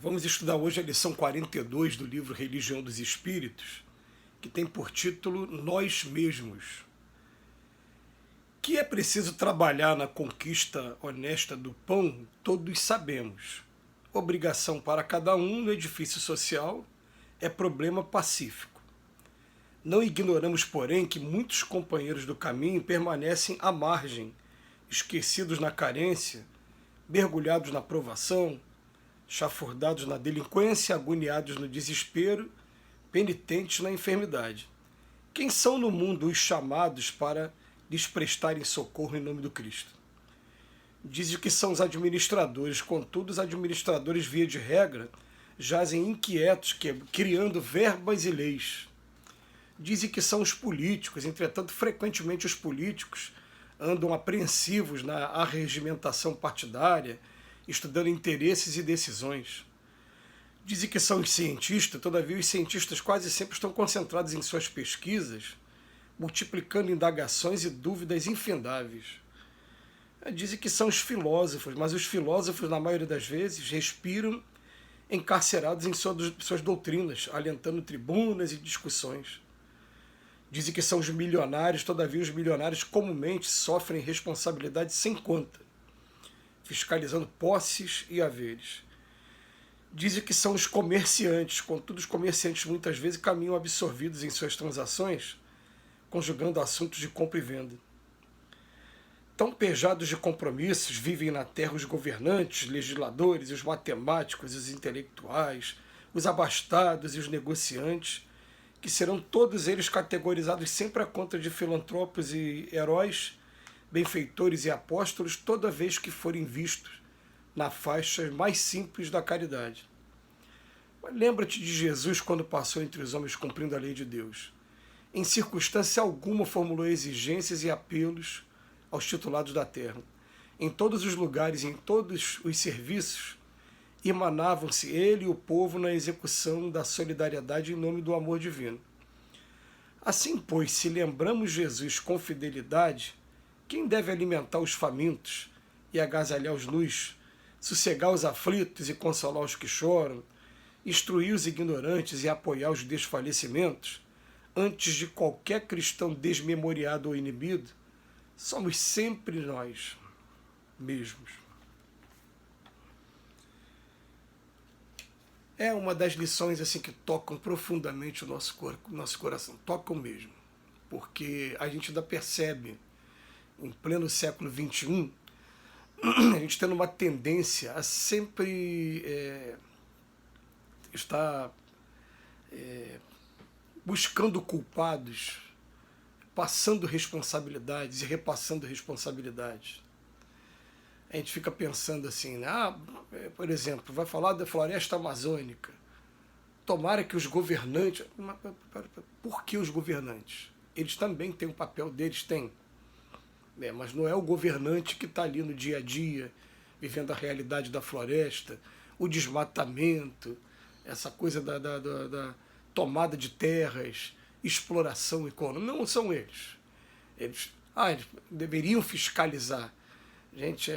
Vamos estudar hoje a lição 42 do livro Religião dos Espíritos, que tem por título Nós Mesmos. Que é preciso trabalhar na conquista honesta do pão, todos sabemos. Obrigação para cada um no edifício social é problema pacífico. Não ignoramos, porém, que muitos companheiros do caminho permanecem à margem, esquecidos na carência, mergulhados na provação, chafurdados na delinquência, agoniados no desespero, penitentes na enfermidade. Quem são no mundo os chamados para lhes prestarem socorro em nome do Cristo? Dizem que são os administradores, contudo, os administradores, via de regra, jazem inquietos, criando verbas e leis. Dizem que são os políticos, entretanto, frequentemente os políticos andam apreensivos na arregimentação partidária, estudando interesses e decisões. Dizem que são os cientistas, todavia os cientistas quase sempre estão concentrados em suas pesquisas, multiplicando indagações e dúvidas infindáveis. Dizem que são os filósofos, mas os filósofos, na maioria das vezes, respiram encarcerados em suas doutrinas, alentando tribunas e discussões. Dizem que são os milionários, todavia os milionários comumente sofrem responsabilidade sem conta, fiscalizando posses e haveres. Dizem que são os comerciantes, contudo os comerciantes muitas vezes caminham absorvidos em suas transações, conjugando assuntos de compra e venda. Tão pejados de compromissos vivem na terra os governantes, os legisladores, os matemáticos, os intelectuais, os abastados e os negociantes, que serão todos eles categorizados sempre à conta de filantropos e heróis, benfeitores e apóstolos, toda vez que forem vistos na faixa mais simples da caridade. Mas lembra-te de Jesus quando passou entre os homens cumprindo a lei de Deus. Em circunstância alguma formulou exigências e apelos aos titulados da terra. Em todos os lugares, em todos os serviços, emanavam-se ele e o povo na execução da solidariedade em nome do amor divino. Assim, pois, se lembramos Jesus com fidelidade, quem deve alimentar os famintos e agasalhar os nus, sossegar os aflitos e consolar os que choram, instruir os ignorantes e apoiar os desfalecimentos, antes de qualquer cristão desmemoriado ou inibido, somos sempre nós mesmos. É uma das lições assim que tocam profundamente o nosso coração, tocam mesmo, porque a gente ainda percebe, em pleno século XXI, a gente tendo uma tendência a sempre estar buscando culpados, passando responsabilidades e repassando responsabilidades. A gente fica pensando assim, por exemplo, vai falar da floresta amazônica. Tomara que os governantes... Por que os governantes? Eles também têm o papel deles, têm. Mas não é o governante que está ali no dia a dia, vivendo a realidade da floresta, o desmatamento, essa coisa da tomada de terras, exploração econômica. Não são eles. Eles deveriam fiscalizar. Gente,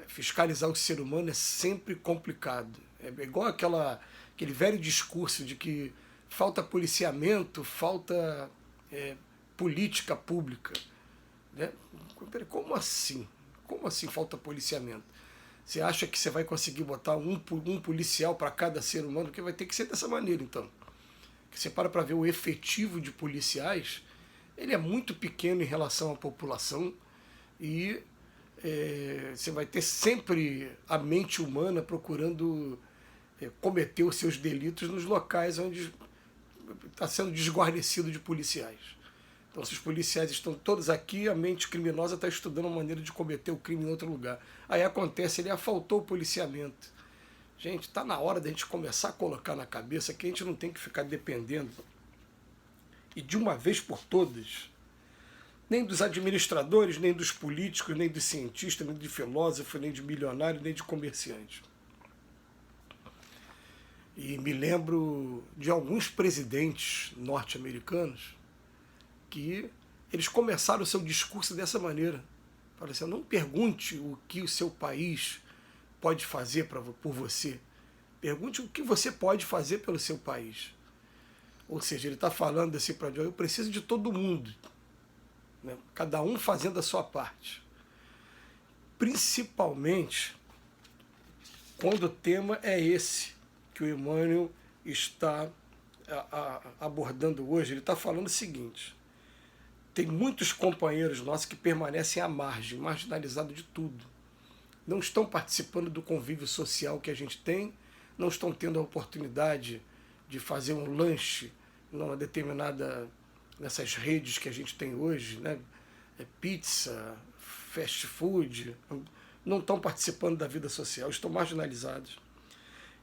fiscalizar o ser humano é sempre complicado. É igual aquele velho discurso de que falta policiamento, falta política pública. Né? Como assim? Como assim falta policiamento? Você acha que você vai conseguir botar um policial para cada ser humano? Porque vai ter que ser dessa maneira, então. Que você para ver o efetivo de policiais, ele é muito pequeno em relação à população e você vai ter sempre a mente humana procurando cometer os seus delitos nos locais onde está sendo desguarnecido de policiais. Então, se os policiais estão todos aqui, a mente criminosa está estudando a maneira de cometer o crime em outro lugar. Aí acontece, faltou o policiamento. Gente, está na hora da gente começar a colocar na cabeça que a gente não tem que ficar dependendo, e de uma vez por todas, nem dos administradores, nem dos políticos, nem dos cientistas, nem de filósofos, nem de milionários, nem de comerciantes. E me lembro de alguns presidentes norte-americanos que eles começaram o seu discurso dessa maneira. Falaram assim, não pergunte o que o seu país pode fazer por você. Pergunte o que você pode fazer pelo seu país. Ou seja, ele está falando desse projeto, eu preciso de todo mundo, né? Cada um fazendo a sua parte. Principalmente quando o tema é esse que o Emmanuel está abordando hoje. Ele está falando o seguinte: tem muitos companheiros nossos que permanecem à margem, marginalizados de tudo. Não estão participando do convívio social que a gente tem, não estão tendo a oportunidade de fazer um lanche numa determinada, nessas redes que a gente tem hoje, né? Pizza, fast food, não estão participando da vida social, estão marginalizados.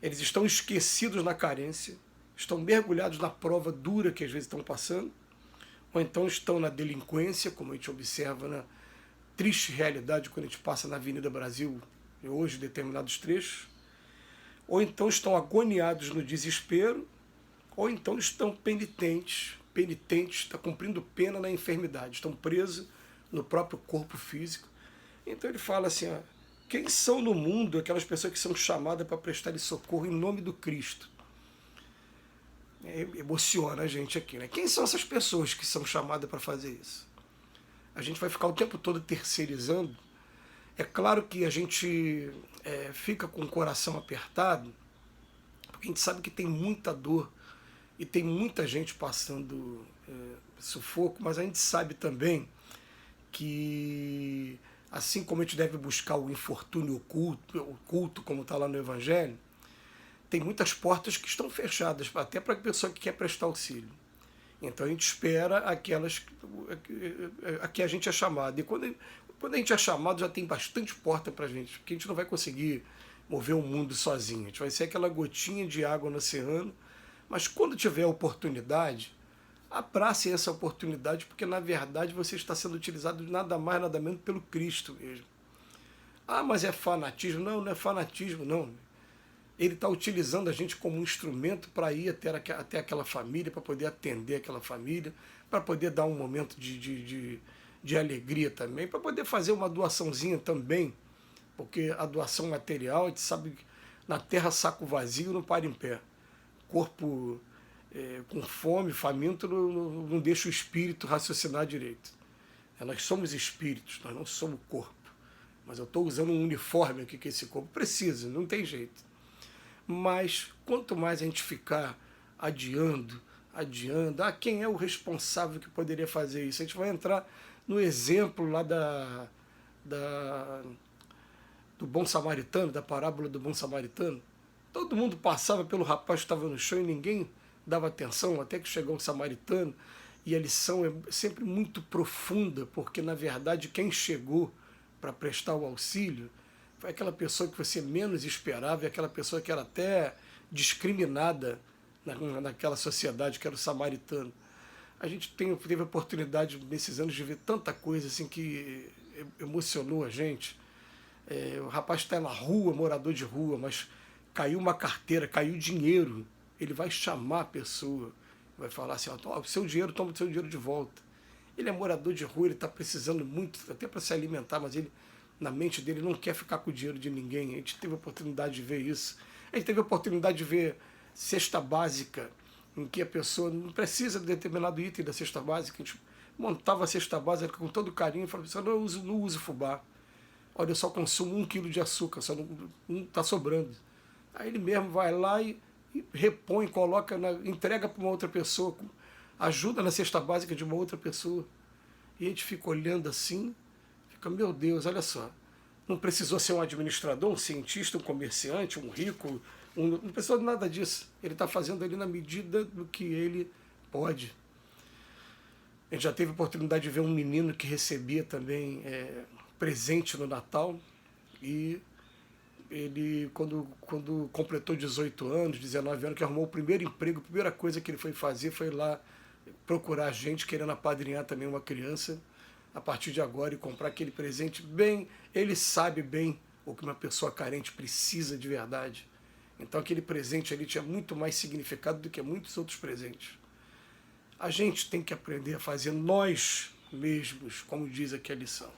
Eles estão esquecidos na carência, estão mergulhados na prova dura que às vezes estão passando, ou então estão na delinquência, como a gente observa na triste realidade quando a gente passa na Avenida Brasil, hoje, determinados trechos, ou então estão agoniados no desespero, ou então estão penitentes, estão cumprindo pena na enfermidade, estão presos no próprio corpo físico. Então ele fala assim, ó, quem são no mundo aquelas pessoas que são chamadas para prestar socorro em nome do Cristo? Emociona a gente aqui, né? Quem são essas pessoas que são chamadas para fazer isso? A gente vai ficar o tempo todo terceirizando. É claro que a gente fica com o coração apertado, porque a gente sabe que tem muita dor e tem muita gente passando sufoco, mas a gente sabe também que, assim como a gente deve buscar o infortúnio oculto, como está lá no Evangelho, tem muitas portas que estão fechadas, até para a pessoa que quer prestar auxílio. Então a gente espera aquelas a que a gente é chamado. E quando a gente é chamado, já tem bastante porta para a gente, porque a gente não vai conseguir mover o mundo sozinho. A gente vai ser aquela gotinha de água no oceano, mas quando tiver a oportunidade, abrace essa oportunidade, porque na verdade você está sendo utilizado nada mais, nada menos pelo Cristo mesmo. Ah, mas é fanatismo. Não, não é fanatismo, não. Ele está utilizando a gente como um instrumento para ir até aquela família, para poder atender aquela família, para poder dar um momento de alegria também, para poder fazer uma doaçãozinha também, porque a doação material, a gente sabe que na terra saco vazio não para em pé. Corpo com fome, faminto, não deixa o espírito raciocinar direito. Nós somos espíritos, nós não somos corpo. Mas eu estou usando um uniforme aqui que esse corpo precisa, não tem jeito. Mas quanto mais a gente ficar adiando, quem é o responsável que poderia fazer isso? A gente vai entrar no exemplo lá do bom samaritano, da parábola do bom samaritano. Todo mundo passava pelo rapaz que estava no chão e ninguém dava atenção, até que chegou um samaritano, e a lição é sempre muito profunda, porque na verdade quem chegou para prestar o auxílio foi aquela pessoa que você menos esperava, e aquela pessoa que era até discriminada naquela sociedade, que era o samaritano. A gente teve a oportunidade nesses anos de ver tanta coisa assim que emocionou a gente. O rapaz está na rua, morador de rua, mas caiu uma carteira, caiu dinheiro. Ele vai chamar a pessoa, vai falar assim, o seu dinheiro, toma o seu dinheiro de volta. Ele é morador de rua, ele está precisando muito, até para se alimentar, mas ele, na mente dele, não quer ficar com o dinheiro de ninguém. A gente teve a oportunidade de ver isso. A gente teve a oportunidade de ver cesta básica, em que a pessoa não precisa de determinado item da cesta básica. A gente montava a cesta básica com todo carinho e falava assim, não uso fubá. Olha, eu só consumo 1 quilo de açúcar, só não está sobrando. Aí ele mesmo vai lá e repõe, coloca, entrega para uma outra pessoa, ajuda na cesta básica de uma outra pessoa. E a gente fica olhando assim, meu Deus, olha só, não precisou ser um administrador, um cientista, um comerciante, um rico, não precisou de nada disso. Ele está fazendo ali na medida do que ele pode. A gente já teve a oportunidade de ver um menino que recebia também presente no Natal, e ele, quando completou 18 anos, 19 anos, que arrumou o primeiro emprego, a primeira coisa que ele foi fazer foi lá procurar gente querendo apadrinhar também uma criança, a partir de agora, e comprar aquele presente bem, ele sabe bem o que uma pessoa carente precisa de verdade. Então aquele presente ali tinha muito mais significado do que muitos outros presentes. A gente tem que aprender a fazer nós mesmos, como diz aqui a lição.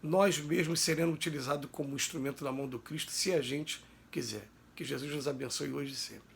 Nós mesmos seremos utilizados como instrumento na mão do Cristo, se a gente quiser. Que Jesus nos abençoe hoje e sempre.